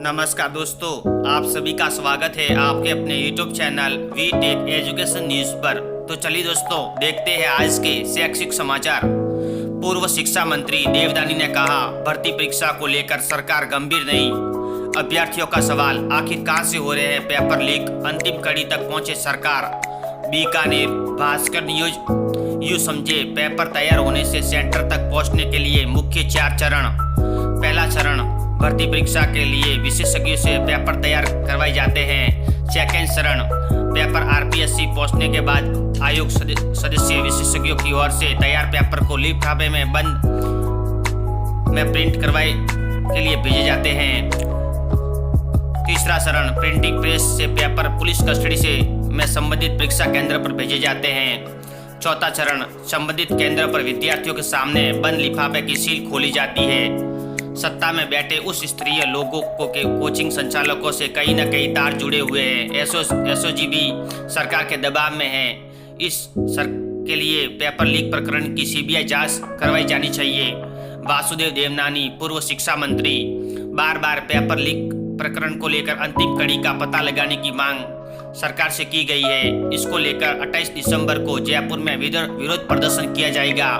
नमस्कार दोस्तों, आप सभी का स्वागत है आपके अपने YouTube channel we tech education news पर। तो चलिए दोस्तों, देखते हैं आज के शैक्षिक समाचार। पूर्व शिक्षा मंत्री देवदानी ने कहा, भर्ती परीक्षा को लेकर सरकार गंभीर नहीं। अभ्यर्थियों का सवाल, आखिर कहां से हो रहे हैं पेपर लीक, अंतिम कड़ी तक पहुंचे सरकार। बीकानेर भास्कर न्यूज। यूं समझे, पेपर तैयार होने से सेंटर तक पहुंचने के लिए मुख्य 4 चरण। पहला चरण, भर्ती परीक्षा के लिए विशेषज्ञों से पेपर तैयार करवाए जाते हैं। सेकेंड चरण, पेपर आरपीएससी पहुंचने के बाद आयोग सदस्य विशेषज्ञों की ओर से तैयार पेपर को लिफाफे में बंद में प्रिंट करवाए के लिए भेजे जाते हैं। तीसरा चरण, प्रिंटिंग प्रेस से पेपर पुलिस कस्टडी से में संबंधित परीक्षा केंद्र पर भेजे जाते हैं। चौथा चरण, संबंधित केंद्र पर विद्यार्थियों के सामने बंद लिफाफे की सील खोली जाती है। सत्ता में बैठे उस स्तरीय लोगों को के कोचिंग संचालकों से कहीं न कहीं तार जुड़े हुए हैं। एसओजी भी सरकार के दबाव में है। इस सर के लिए पेपर लीक प्रकरण की सीबीआई जांच करवाई जानी चाहिए। वासुदेव देवनानी, पूर्व शिक्षा मंत्री, बार बार पेपर लीक प्रकरण को लेकर अंतिम कड़ी का पता लगाने की मांग सरकार से की गई है। इसको लेकर 28 दिसंबर को जयपुर में विरोध प्रदर्शन किया जाएगा।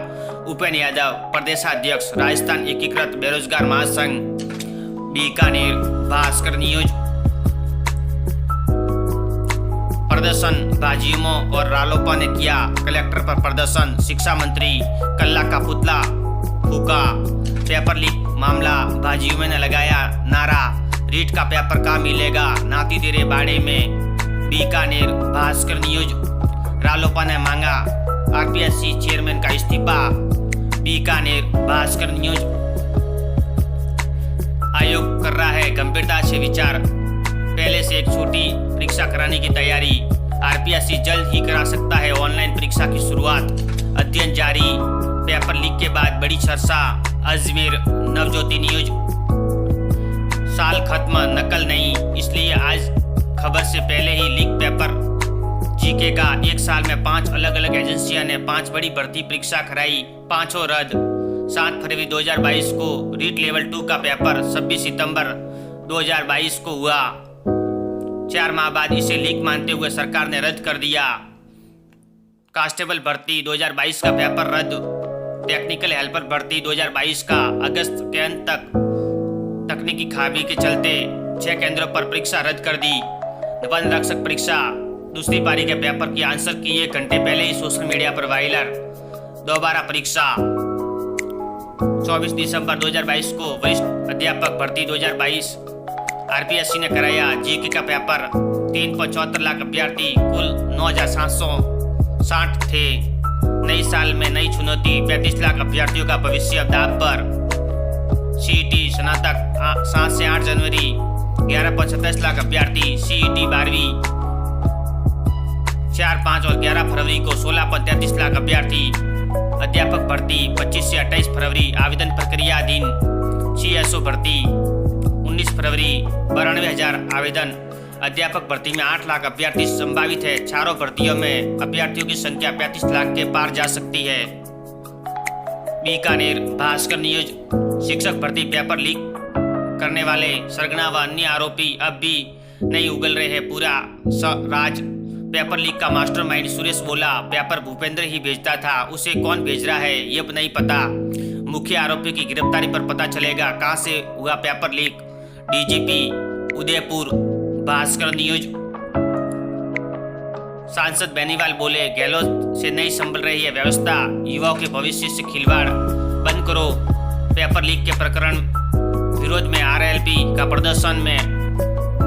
उपेंद्र यादव, प्रदेशाध्यक्ष, राजस्थान एकीकृत बेरोजगार महासंघ। बीकानेर भास्कर न्यूज। प्रदर्शन बाजियों और रालोपा ने किया कलेक्टर पर प्रदर्शन। शिक्षा मंत्री कल्ला का पुतला फूका। पेपर लीक मामला, बाजियों ने लगाया नारा, रीट का पेपर कहाँ मिलेगा, नाती तेरे बाड़े में। बीकानेर भास्कर न्यूज। रालोपा ने मांगा आरपीएससी चेयरमैन का इस्तीफा। बीकानेर भास्कर न्यूज। आयोग कर रहा है गंभीरता से विचार, पहले से एक छोटी परीक्षा कराने की तैयारी। आरपीएससी जल्द ही करा सकता है ऑनलाइन परीक्षा की शुरुआत। अध्ययन जारी, पेपर लीक के बाद बड़ी चर्चा। अजमेर नवज्योति न्यूज। साल खत्म, नकल नहीं, इसलिए आज खबर से पहले ही लीक पेपर जीके का। एक साल में 5 अलग अलग एजेंसियां ने 5 बड़ी भर्ती परीक्षा कराई, 5 रद्द। 7 फरवरी 2022 को रीट लेवल 2 का पेपर 26 सितंबर 2022 को हुआ। 4 माह बाद इसे लीक मानते हुए सरकार ने रद्द कर दिया। कांस्टेबल भर्ती 2022 का पेपर रद्द। टेक्निकल हेल्पर भर्ती 2022 का अगस्त के अंत तक तकनीकी खामी के चलते 6 केंद्रों पर परीक्षा रद्द कर दी। वन रक्षक परीक्षा दूसरी पारी के पेपर की आंसर की 1 घंटे पहले ही सोशल मीडिया पर वायरल। दोबारा परीक्षा 24 दिसंबर 2022 को वरिष्ठ अध्यापक भर्ती 2022। आरपीएससी ने कराया जीके का पेपर। 3.74 लाख अभ्यर्थी, कुल 9,760 थे। नई साल में नई चुनौती, 35 लाख अभ्यर्थियों का भविष्य दाव पर। सीईटी स्नातक 7 से 8 जनवरी, 11.27 लाख अभ्यर्थी। सीईटी 12वीं 4, 5 और 11 फरवरी को 16.33 लाख अभ्यर्थी। अध्यापक भर्ती 25 से 28 फरवरी, आवेदन प्रक्रिया अधीन। सीएसओ भर्ती 19 फरवरी, 92,000 आवेदन। अध्यापक भर्ती में 8 लाख अभ्यर्थी संभावित है। चारों भर्तियों में अभ्यर्थियों की संख्या 35 लाख के पार जा सकती है। बीकानेर भास्कर न्यूज। शिक्षक भर्ती पेपर लीक करने वाले सरगना व अन्य आरोपी अब भी नहीं उगल रहे हैं। पूरा राज पेपर लीक का मास्टरमाइंड सुरेश बोला, पेपर भूपेंद्र ही भेजता था, उसे कौन भेज रहा है ये नहीं पता। मुख्य आरोपी की गिरफ्तारी पर पता चलेगा कहां से हुआ paper leak. DGP Udaipur Bhaskar news. सांसद बेनीवाल बोले, गहलोत से नहीं संभल रही है व्यवस्था, युवाओं के भविष्य से खिलवाड़ बंद करो। पेपर लीक के प्रकरण विरोध में आरएलपी का प्रदर्शन में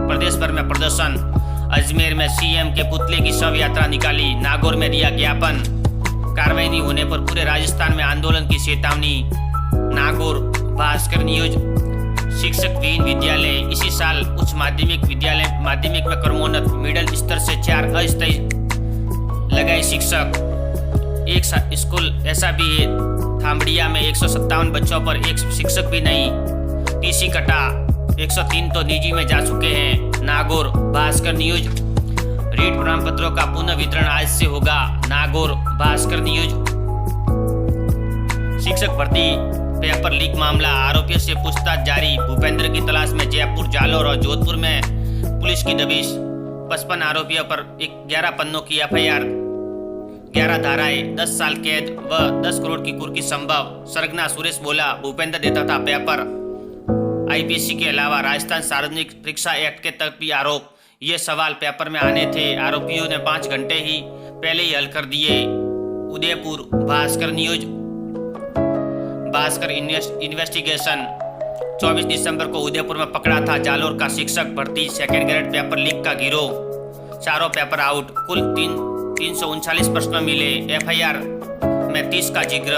प्रदेश भर में प्रदर्शन। अजमेर में सीएम के पुतले की शव यात्रा निकाली। नागौर में दिया ज्ञापन। कार्रवाई नहीं होने पर पूरे राजस्थान में आंदोलन की चेतावनी। नागौर भास्कर न्यूज। शिक्षक विहीन विद्यालय, इसी साल उच्च माध्यमिक विद्यालय माध्यमिक में क्रमोन्नत मिडिल स्तर से 4 अस्थायी लगाए शिक्षक। एक स्कूल ऐसा भी है, थामड़िया में 157 बच्चों पर एक शिक्षक भी नहीं। टीसी कटा, 103 तो निजी में जा चुके हैं। नागौर भास्कर न्यूज। रीट प्रमाण पत्रों का पुनः वितरण आज से होगा। नागौर भास्कर न्यूज। शिक्षक भर्ती पेपर लीक मामला, आरोपियों से पूछताछ जारी। भूपेंद्र की तलाश में जयपुर, जालौर और जोधपुर में पुलिस की दबिश। 55 आरोपियों पर 11 पन्नों की एफआईआर, 11 धाराएं, 10 साल कैद व 10 करोड़ की कुर्की संभव। सरगना सुरेश बोला, भूपेंद्र देता था पेपर। आईपीसी के अलावा राजस्थान सार्वजनिक परीक्षा एक्ट के तहत भी आरोप। ये सवाल पेपर में आने थे, आरोपियों ने 5 घंटे ही पहले ही हल कर दिए। Udaipur, Bhaskar news, Bhaskar investigation. 24 दिसंबर को उदयपुर में पकड़ा था जालोर का शिक्षक भर्ती सेकेंड ग्रेड पेपर लीक का गिरोह। चारों पेपर आउट, कुल 339 प्रश्न मिले। एफआईआर में 30 का जिक्र,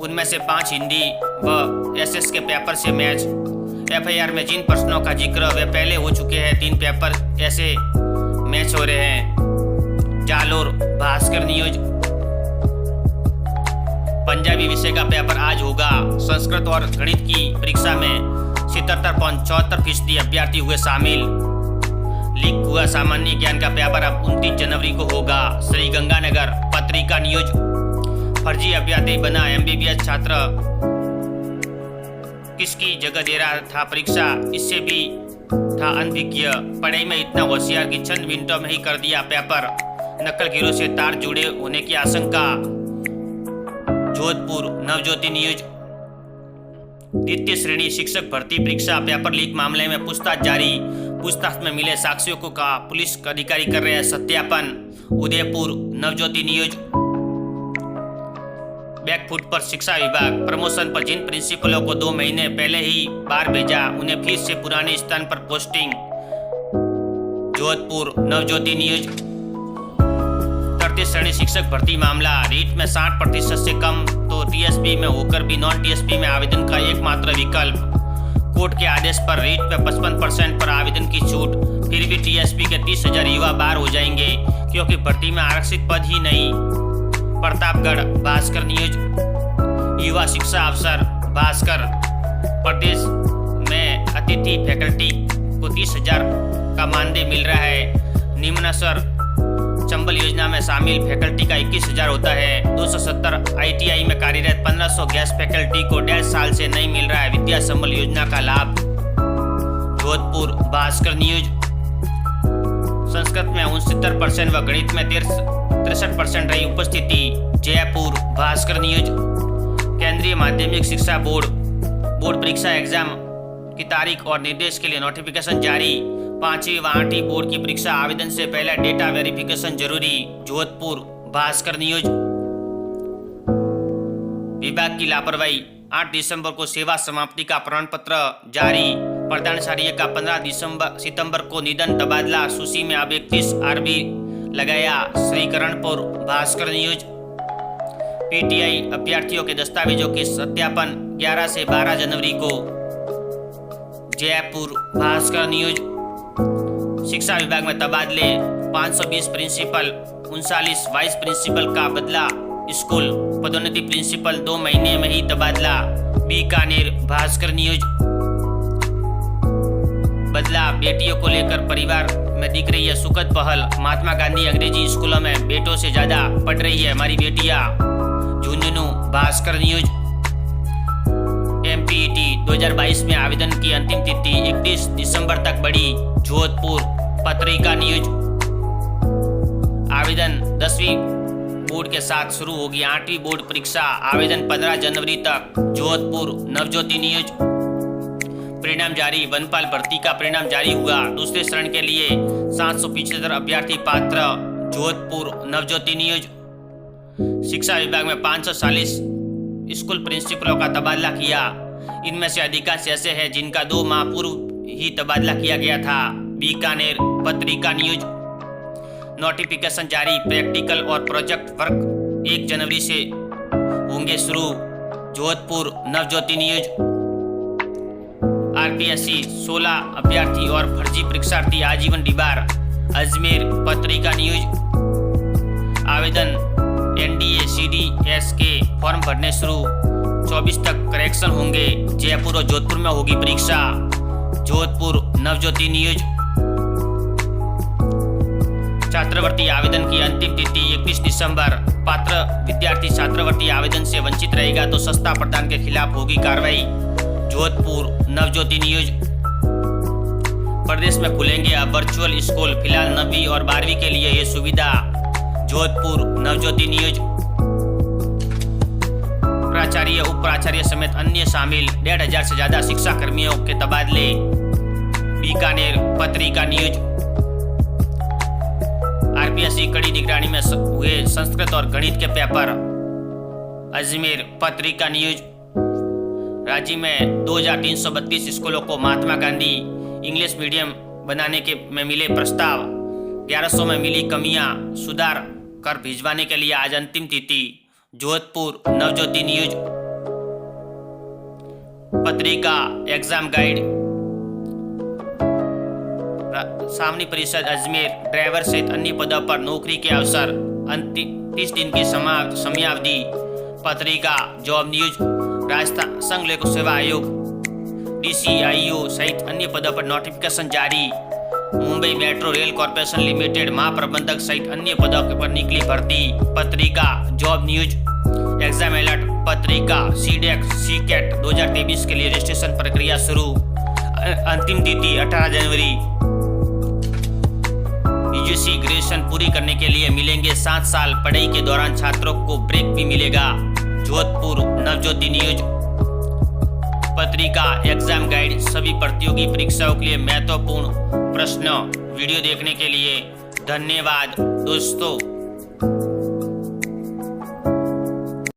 उनमें से 5 हिंदी व एसएस के पेपर से मैच। एफआईआर में जिन प्रश्नों का जिक्र वे पहले हो चुके हैं, 3 पेपर ऐसे मैच हो रहे हैं। जालोर, भास्कर न्यूज। पंजाबी विषय का पेपर आज होगा। संस्कृत और गणित की परीक्षा में 77.74% अभ्यर्थी हुए शामिल। लीक हुआ सामान्य ज्ञान का पेपर अब 29 जनवरी को होगा। श्री गंगानगर, पत्रिका न्यूज। फर्जी अभ्यर्थी बना एमबीबीएस छात्र, किसकी जगह दे रहा था परीक्षा, इससे भी था अनभिज्ञ। पढ़ाई में इतना होशियार कि चंद मिनटों में ही कर दिया पेपर। नकल गिरोह से तार जुड़े होने की आशंका। जोधपुर, नवज्योति न्यूज। द्वितीय श्रेणी शिक्षक भर्ती परीक्षा पेपर लीक मामले में पूछताछ जारी। पूछताछ में मिले साक्ष्यों का पुलिस अधिकारी कर रहे हैं सत्यापन। उदयपुर, नवज्योति न्यूज। बैकफुट पर शिक्षा विभाग, प्रमोशन पर जिन प्रिंसिपलों को 2 महीने पहले ही बाहर भेजा, उन्हें फिर से पुराने स्थान पर पोस्टिंग। जोधपुर, नवज्योति न्यूज। तृतीय श्रेणी शिक्षक भर्ती मामला, रीट में 60% से कम तो टीएसपी में होकर भी नॉन टीएसपी में आवेदन का एकमात्र विकल्प। कोर्ट के आदेश पर रीट में 55% पर आवेदन की छूट, फिर भी टीएसपी के 30,000 युवा बाहर हो जाएंगे क्योंकि भर्ती में आरक्षित पद ही नहीं। प्रतापगढ़, भास्कर न्यूज। युवा शिक्षा अफसर, भास्कर। प्रदेश में अतिथि फैकल्टी को 30,000 का मानदेय मिल रहा है। निम्न स्तर चंबल योजना में शामिल फैकल्टी का 21,000 होता है। 270 आईटीआई में कार्यरत 1500 गेस्ट फैकल्टी को 1.5 साल से नहीं मिल रहा है विद्या संबल योजना का लाभ। जोधपुर, भास्कर न्यूज। संस्कृत में 69% व गणित में 63% रही उपस्थिति। जयपुर, भास्कर न्यूज। केंद्रीय माध्यमिक शिक्षा बोर्ड परीक्षा एग्जाम की तारीख और निर्देश के लिए नोटिफिकेशन जारी। 5वीं व 8वीं बोर्ड की परीक्षा आवेदन से पहले डेटा वेरिफिकेशन जरूरी। जोधपुर, भास्कर न्यूज। विभाग की लापरवाही, 8 दिसंबर को सेवा समाप्ति का प्रमाण पत्र जारी। प्रधान सहायक का 15 सितंबर को निधन, तबादला। सूची में अब 31 आरबी लगाया। श्रीकरणपुर, भास्कर न्यूज। पीटीआई अभ्यर्थियों के दस्तावेजों के सत्यापन 11 से 12 जनवरी को। जयपुर, भास्कर न्यूज। शिक्षा विभाग में तबादले, 520 प्रिंसिपल, 39 वाइस प्रिंसिपल का बदला स्कूल। पदोन्नति प्रिंसिपल 2 महीने में ही तबादला। बीकानेर, भास्कर न्यूज। बदला, बेटियों को लेकर परिवार में दिख रही है सुखद पहल। महात्मा गांधी अंग्रेजी स्कूलों में बेटों से ज्यादा पढ़ रही है हमारी बेटियां। झुंझुनू, भास्कर न्यूज। एमपीईटी 2022 में आवेदन की अंतिम तिथि 31 दिसंबर तक बढ़ी। जोधपुर, पत्रिका न्यूज। आवेदन 10वीं बोर्ड के साथ शुरू होगी 8वीं बोर्ड परीक्षा, आवेदन 15 जनवरी तक। जोधपुर, नवज्योति न्यूज। परिणाम जारी, वनपाल भर्ती का परिणाम जारी हुआ। दूसरे चरण के लिए 775 अभ्यर्थी पात्र। जोधपुर, नवज्योति न्यूज। शिक्षा विभाग में 540 स्कूल प्रिंसिपलों का तबादला किया। इनमें से अधिकांश ऐसे हैं जिनका 2 माह पूर्व ही तबादला किया गया था। बीकानेर, पत्रिका न्यूज। नोटिफिकेशन जारी, प्रैक्टिकल और प्रोजेक्ट वर्क 1 जनवरी से होंगे शुरू। जोधपुर, नवज्योति न्यूज। आरपीएससी 16 अभ्यर्थी और फर्जी परीक्षार्थी आजीवन डिबार। अजमेर, पत्रिका न्यूज। आवेदन एनडीए सीडीएस के फॉर्म भरने शुरू, 24 तक करेक्शन होंगे। जयपुर और जोधपुर में होगी परीक्षा। जोधपुर, नवज्योति न्यूज। छात्रवृत्ति आवेदन की अंतिम तिथि 31 दिसंबर। पात्र विद्यार्थी छात्रवृत्ति आवेदन से वंचित रहेगा तो सस्ता प्रदान के खिलाफ होगी कार्रवाई। जोधपुर नवज्योति न्यूज। प्रदेश में खुलेंगे अब वर्चुअल स्कूल, फिलहाल 9वीं और 12वीं के लिए ये सुविधा। जोधपुर नवज्योति न्यूज। प्राचार्य उप प्राचार्य समेत अन्य शामिल, 1,500 से ज्यादा शिक्षा कर्मियों के तबादले। बीकानेर पत्रिका न्यूज। आरपीएससी कड़ी निगरानी में हुए संस्कृत और गणित के पेपर। अजमेर पत्रिका न्यूज। राज्य में 2332 स्कूलों को महात्मा गांधी इंग्लिश मीडियम बनाने में मिले प्रस्ताव। 1100 में मिली कमियां सुधार कर भिजवाने के लिए आज अंतिम तिथि। जोधपुर नवज्योति न्यूज। पत्रिका एग्जाम गाइड। सामनी परिषद अजमेर, ड्राइवर सहित अन्य पदों पर नौकरी के अवसर, अंतिम 30 दिन की समयावधि। पत्रिका जॉब न्यूज। राजस्थान संघ लोक सेवा आयोग DCIO सहित अन्य पदों पर नोटिफिकेशन जारी। Mumbai metro rail corporation limited महाप्रबंधक सहित अन्य पदों पर निकली भर्ती। पत्रिका जॉब न्यूज। Exam alert. पत्रिका CDET 2023 के लिए रजिस्ट्रेशन प्रक्रिया शुरू, अंतिम तिथि 18 जनवरी। UGC ग्रेजुएशन पूरी करने के लिए मिलेंगे 7 साल, पढ़ाई के दौरान छात्रों को ब्रेक भी मिलेगा। जोधपुर नवज्योति न्यूज। पत्रिका एग्जाम गाइड। सभी प्रतियोगी परीक्षाओं के लिए महत्वपूर्ण प्रश्न। वीडियो देखने के लिए धन्यवाद दोस्तों।